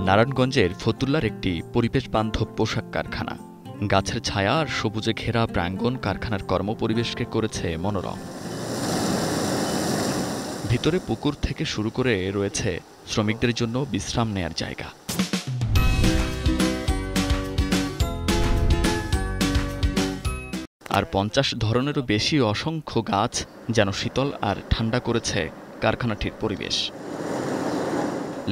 নারায়ণগঞ্জের ফতুল্লার একটি পরিবেশ বান্ধব পোশাক কারখানা। গাছের ছায়া আর সবুজে ঘেরা প্রাঙ্গণ কারখানার কর্মপরিবেশকে করেছে মনোরম। ভিতরে পুকুর থেকে শুরু করে রয়েছে শ্রমিকদের জন্য বিশ্রাম নেয়ার জায়গা। আর ৫০ ধরনেরও বেশি অসংখ্য গাছ যেন শীতল আর ঠান্ডা করেছে কারখানাটির পরিবেশ।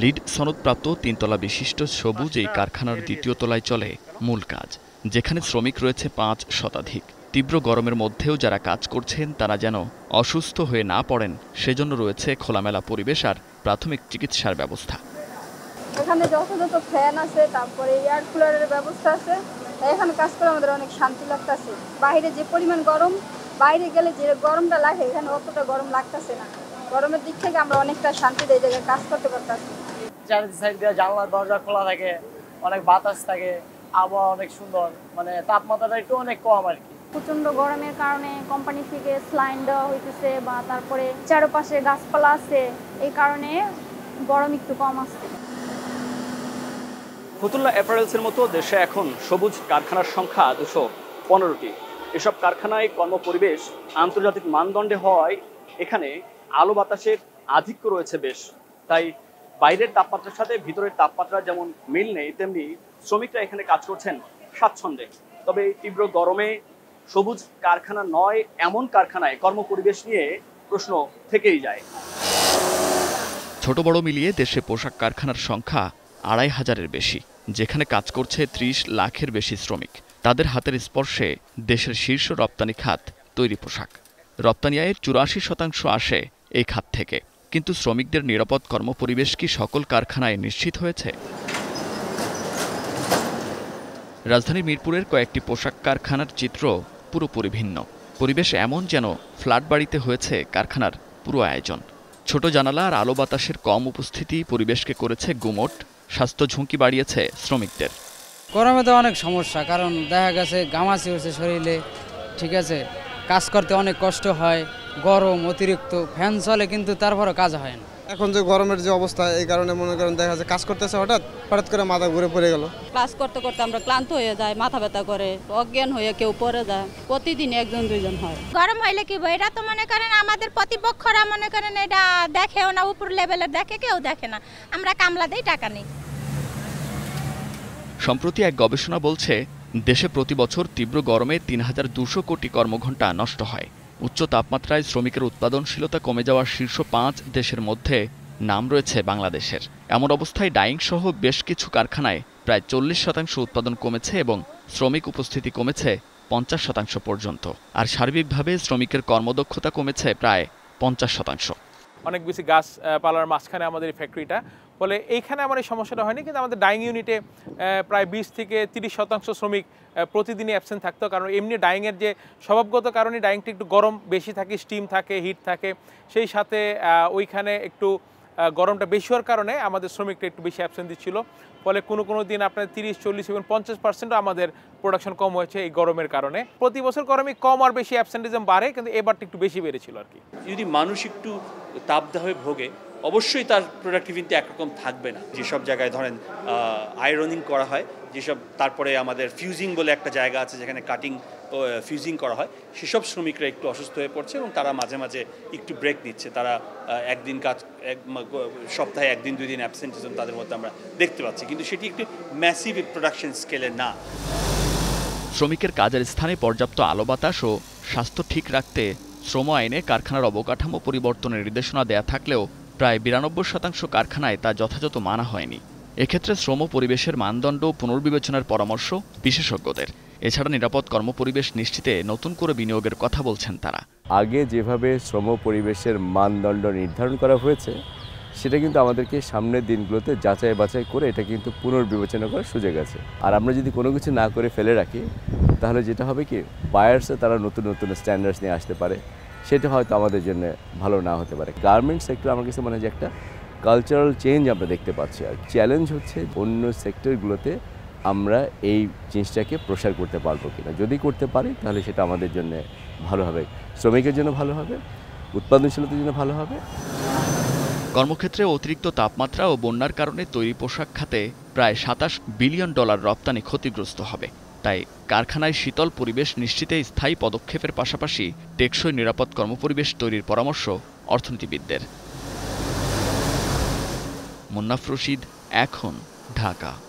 লিড সনদপ্রাপ্ত ৩ তলা বিশিষ্ট সবুজ এই কারখানার ২য় তলায় চলে মূল কাজ, যেখানে শ্রমিক রয়েছে ৫ শতাধিক। তীব্র গরমের মধ্যেও যারা কাজ করছেন তারা যেন অসুস্থ হয়ে না পড়েন, সেজন্য রয়েছে খোলামেলা পরিবেশ আর প্রাথমিক চিকিৎসার ব্যবস্থা। এখানে যথাযথ ফ্যান আছে, তারপরে এয়ার কুলারের ব্যবস্থা আছে। এখানে কাজ করে আমাদের অনেক শান্তি লাগতেছে। বাইরে যে পরিমাণ গরম, বাইরে গেলে যে গরমটা লাগে এখানে অতটা গরম লাগতেছে না। গরমের দিক থেকে আমরা অনেকটা শান্তিতে এই জায়গায় কাজ করতে পারতেছি। চারিদিক সাইড দিয়ে জানলা দরজা খোলা থাকে, অনেক বাতাস থাকে, আবহাওয়া অনেক সুন্দর, মানে তাপমাত্রাটা একটু অনেক কম আর কি। প্রচন্ড গরমের কারণে কোম্পানি থেকে স্লাইন দেওয়া হইতেছে, বা তারপরে চারপাশে গাছপালা আছে, এই কারণে গরম একটু কম আসছে। ফতুল্লা অ্যাপারেলসের মতো দেশে এখন সবুজ কারখানার সংখ্যা ২১৫টি। এসব কারখানায় কর্মপরিবেশ আন্তর্জাতিক মানদণ্ডে হওয়ায় এখানে আলো বাতাসের আধিক্য রয়েছে বেশ। তাই বাইরের তাপমাত্রার সাথে ভিতরের তাপমাত্রা যেমন মিল নেই, তেমনি শ্রমিকরা এখানে কাজ করছেন স্বাচ্ছন্দ্যে। তবে তীব্র গরমে সবুজ কারখানা নয় এমন কারখানায় কর্মপরিবেশ নিয়ে প্রশ্ন থেকেই যায়। ছোট বড় মিলিয়ে দেশে পোশাক কারখানার সংখ্যা ২৫০০-এর বেশি, যেখানে কাজ করছে ৩০ লাখের বেশি শ্রমিক। তাদের হাতের স্পর্শে দেশের শীর্ষ রপ্তানি খাত তৈরি পোশাক। রপ্তানি আয়ের ৮৪% আসে এই খাত থেকে। কিন্তু শ্রমিকদের নিরাপদ কর্মপরিবেশ কি সকল কারখানায় নিশ্চিত হয়েছে? রাজধানীর মিরপুরের কয়েকটি পোশাক কারখানার চিত্র পুরোপুরি ভিন্ন। পরিবেশ এমন যেন ফ্ল্যাট বাড়িতে হয়েছে কারখানার পুরো আয়োজন। ছোট জানালা আর আলো বাতাসের কম উপস্থিতি পরিবেশকে করেছে গুমোট, স্বাস্থ্য ঝুঁকি বাড়িয়েছে শ্রমিকদের। গরমে তো অনেক সমস্যা, কারণ দেখা গেছে ঘামাচি হচ্ছে শরীরে, ঠিক আছে, কাজ করতে অনেক কষ্ট হয়, গরম অতিরিক্ত, ফ্যান চলে কিন্তু তারপরও কাজ হয় না। এখন যে গরমের যে অবস্থা, এই কারণে মনে করেন দেখা যাচ্ছে কাজ করতেছে, হঠাৎ করে মাথা ঘুরে পড়ে গেল। ক্লাস করতে করতে আমরা ক্লান্ত হয়ে যাই, মাথা ব্যথা করে, অজ্ঞান হয়ে কেউ পড়ে যায়। প্রতিদিন একজন দুইজন হয়। গরম হইলে কি এটা তো মনে করেন আমাদের প্রতিপক্ষরা মনে করেন এটা দেখেও না, উপর লেভেলের দেখে কেউ দেখে না, আমরা কামলা দেই, টাকা নেই। সম্প্রতি এক গবেষণা বলছে দেশে প্রতি বছর তীব্র গরমে ৩,২০০ কোটি কর্মঘণ্টা নষ্ট হয়। উচ্চ তাপমাত্রায় শ্রমিকের উৎপাদনশীলতা কমে যাওয়ার শীর্ষ ৫ দেশের মধ্যে নাম রয়েছে বাংলাদেশের। এমন অবস্থায় ডাইং সহ বেশ কিছু কারখানায় প্রায় ৪০% উৎপাদন কমেছে এবং শ্রমিক উপস্থিতি কমেছে ৫০% পর্যন্ত। আর সার্বিকভাবে শ্রমিকের কর্মদক্ষতা কমেছে প্রায় ৫০%। অনেক বেশি গাছ পালার মাঝখানে আমাদের এই ফ্যাক্টরিটা, ফলে এইখানে আমার এই সমস্যাটা হয়নি। কিন্তু আমাদের ডাইং ইউনিটে প্রায় ২০ থেকে ৩০% শ্রমিক প্রতিদিনই অ্যাবসেন্ট থাকতো, কারণ এমনি ডাইংয়ের যে স্বভাবগত কারণে ডাইংটা একটু গরম বেশি থাকে, স্টিম থাকে, হিট থাকে, সেই সাথে ওইখানে একটু গরমটা বেশি হওয়ার কারণে আমাদের শ্রমিকটা একটু বেশি অ্যাবসেন্ট দিচ্ছিল। ফলে কোনো দিন আপনার ৩০, ৪০ এবং ৫০% আমাদের প্রোডাকশন কম হয়েছে এই গরমের কারণে। প্রতি বছর গরমে কম আর বেশি অ্যাবসেন্টিজম বাড়ে, কিন্তু এবারটা একটু বেশি বেড়েছিল আর কি। যদি মানুষ একটু তাপদাহে ভোগে, অবশ্যই তার প্রোডাক্টিভিটি একরকম থাকবে না। যেসব জায়গায় ধরেন আয়রনিং করা হয়, যেসব, তারপরে আমাদের ফিউজিং বলে একটা জায়গা আছে যেখানে কাটিং ফিউজিং করা হয়, সেসব শ্রমিকরা একটু অসুস্থ হয়ে পড়ছে এবং তারা মাঝে মাঝে একটু ব্রেক নিচ্ছে। তারা একদিন কাজ, সপ্তাহে ১-২ দিন অ্যাবসেন্টিজম তাদের মধ্যে আমরা দেখতে পাচ্ছি, কিন্তু সেটি একটু ম্যাসিভ প্রোডাকশন স্কেলে না। শ্রমিকের কাজের স্থানে পর্যাপ্ত আলো বাতাস ও স্বাস্থ্য ঠিক রাখতে শ্রম আইনে কারখানার অবকাঠামো পরিবর্তনের নির্দেশনা দেয়া থাকলেও প্রায় ৯২% কারখানায় তা যথাযথ মানা হয়নি। এক্ষেত্রে শ্রম পরিবেশের মানদণ্ড পুনর্বিবেচনার পরামর্শ বিশেষজ্ঞদের। এছাড়া নিরাপদ কর্মপরিবেশ নিশ্চিতে নতুন করে বিনিয়োগের কথা বলছেন তারা। আগে যেভাবে শ্রম পরিবেশের মানদণ্ড নির্ধারণ করা হয়েছে, সেটা কিন্তু আমাদেরকে সামনের দিনগুলোতে যাচাই বাছাই করে এটা কিন্তু পুনর্বিবেচনা করার সুযোগ আছে। আর আমরা যদি কোনো কিছু না করে ফেলে রাখি, তাহলে যেটা হবে কি, বায়ার্সে তারা নতুন নতুন স্ট্যান্ডার্ডস নিয়ে আসতে পারে, সেটা হয়তো আমাদের জন্য ভালো না হতে পারে। গার্মেন্ট সেক্টর আমার কাছে মনে হয় যে একটা কালচারাল চেঞ্জ আমরা দেখতে পাচ্ছি। আর চ্যালেঞ্জ হচ্ছে অন্য সেক্টরগুলোতে আমরা এই জিনিসটাকে প্রসার করতে পারবো কিনা। যদি করতে পারি তাহলে সেটা আমাদের জন্য ভালো হবে, শ্রমিকের জন্য ভালো হবে, উৎপাদনশীলতার জন্য ভালো হবে। কর্মক্ষেত্রে অতিরিক্ত তাপমাত্রা ও বন্যার কারণে তৈরি পোশাক খাতে প্রায় $27 বিলিয়ন রপ্তানি ক্ষতিগ্রস্ত হবে। তাই কারখানায় শীতল পরিবেশ নিশ্চিতে স্থায়ী পদক্ষেপের পাশাপাশি টেকসই নিরাপদ কর্মপরিবেশ তৈরির পরামর্শ অর্থনীতিবিদদের। মুন্নাফ রশিদ, এখন, ঢাকা।